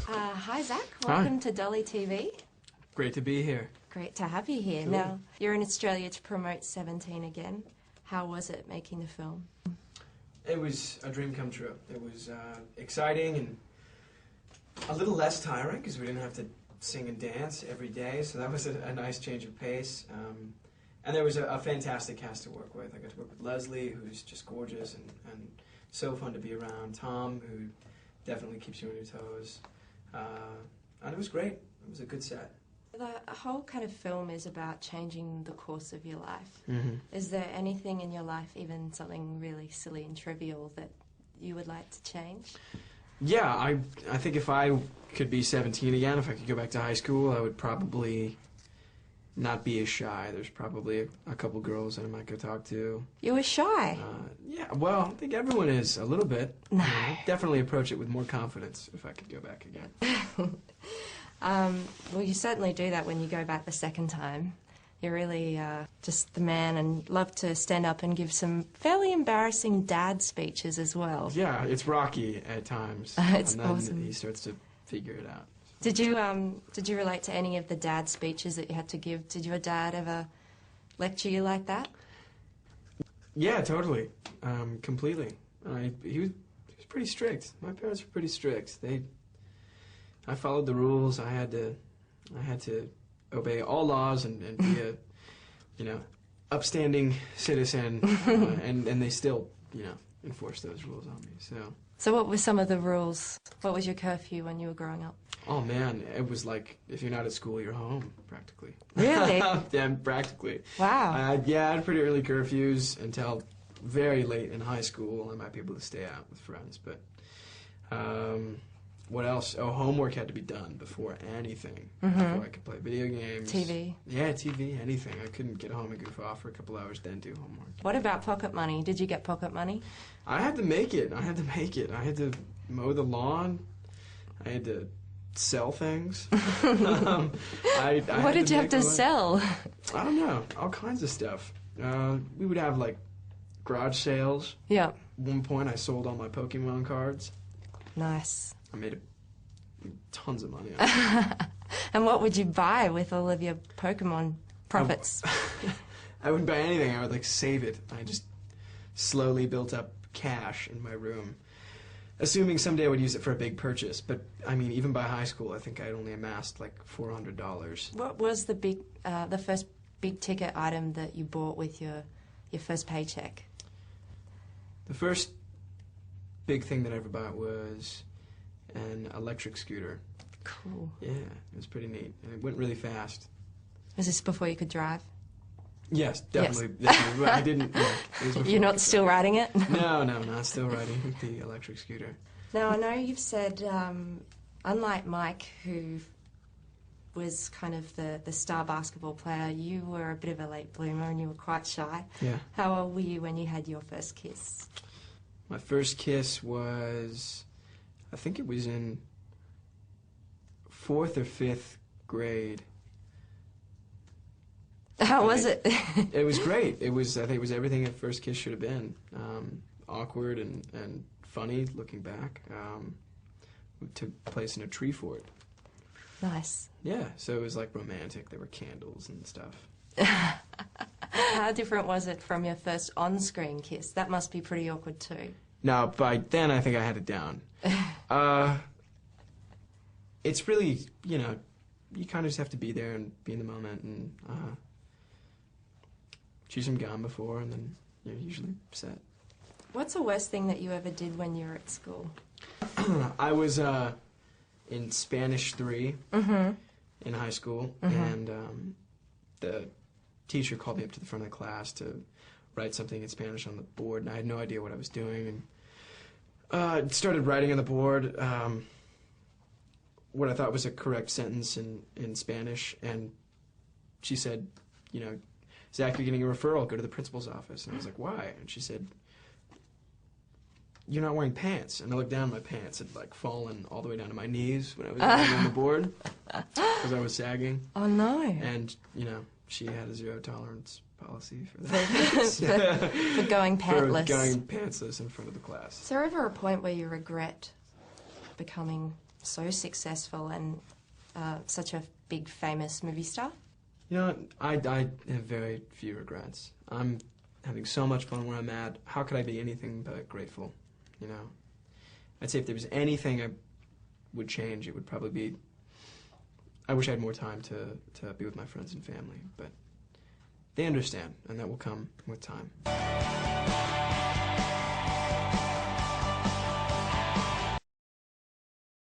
Hi, Zac. Hi. Welcome to Dolly TV. Great to be here. Great to have you here. Cool. Now, you're in Australia to promote 17 again. How was it making the film? It was a dream come true. It was exciting and a little less tiring because we didn't have to sing and dance every day, so that was a nice change of pace. And there was a fantastic cast to work with. I got to work with Leslie, who's just gorgeous and so fun to be around. Tom, who definitely keeps you on your toes. And it was great. It was a good set. The whole kind of film is about changing the course of your life. Mm-hmm. Is there anything in your life, even something really silly and trivial, that you would like to change? Yeah, I think if I could be 17 again, if I could go back to high school, I would probably not be as shy. There's probably a couple girls that I might go talk to. You were shy? Yeah, well, I think everyone is a little bit. No. Definitely approach it with more confidence if I could go back again. Well, you certainly do that when you go back the second time. You're really just the man and love to stand up and give some fairly embarrassing dad speeches as well. Yeah, it's rocky at times. It's and then awesome. He starts to figure it out. Did you relate to any of the dad speeches that you had to give? Did your dad ever lecture you like that? Yeah, totally. Completely. He was pretty strict. My parents were pretty strict. I followed the rules. I had to obey all laws and be a, upstanding citizen. And they still, enforce those rules on me. So what were some of the rules? What was your curfew when you were growing up? Oh man, it was like if you're not at school, you're home practically. Really? Yeah, practically. Wow. Yeah, I had pretty early curfews until very late in high school. I might be able to stay out with friends, but what else? Oh, homework had to be done before anything. Mm-hmm. Before I could play video games. TV. Yeah, TV, anything. I couldn't get home and goof off for a couple hours, then do homework. What about pocket money? Did you get pocket money? I had to make it. I had to mow the lawn. I had to sell things. What did you have to sell? I don't know. All kinds of stuff. We would have, like, garage sales. Yeah. At one point, I sold all my Pokemon cards. Nice. I made tons of money on it. And what would you buy with all of your Pokemon profits? I wouldn't buy anything. I would, like, save it. I just slowly built up cash in my room, assuming someday I would use it for a big purchase. But, I mean, even by high school, I think I'd only amassed, like, $400. What was the first big-ticket item that you bought with your first paycheck? The first big thing that I ever bought was an electric scooter. Cool. Yeah, it was pretty neat. And it went really fast. Was this before you could drive? Yes, definitely. Yes. Definitely. But I didn't. Yeah, it was before You're not still riding it? No, not still riding the electric scooter. Now, I know you've said, unlike Mike, who was kind of the star basketball player, you were a bit of a late bloomer and you were quite shy. Yeah. How old were you when you had your first kiss? My first kiss was, I think it was in 4th or 5th grade. How was it? It was great. I think it was everything a first kiss should have been. Awkward and funny looking back. It took place in a tree fort. Nice. Yeah, so it was like romantic. There were candles and stuff. How different was it from your first on-screen kiss? That must be pretty awkward too. No, by then I think I had it down. It's really, you kind of just have to be there and be in the moment and chew some gum before, and then you're usually set. What's the worst thing that you ever did when you were at school? I was in Spanish 3 in high school, and the teacher called me up to the front of the class to write something in Spanish on the board, and I had no idea what I was doing, and started writing on the board what I thought was a correct sentence in Spanish, and she said, Zac, you're getting a referral, go to the principal's office. And I was like, why? And she said, you're not wearing pants. And I looked down, my pants had, like, fallen all the way down to my knees when I was writing on the board, because I was sagging. Oh, no. And, she had a zero-tolerance policy for that. for going pantless. For going pantsless in front of the class. Is there ever a point where you regret becoming so successful and such a big, famous movie star? You know, I have very few regrets. I'm having so much fun where I'm at. How could I be anything but grateful, you know? I'd say if there was anything I would change, it would probably be, I wish I had more time to be with my friends and family, but they understand, and that will come with time.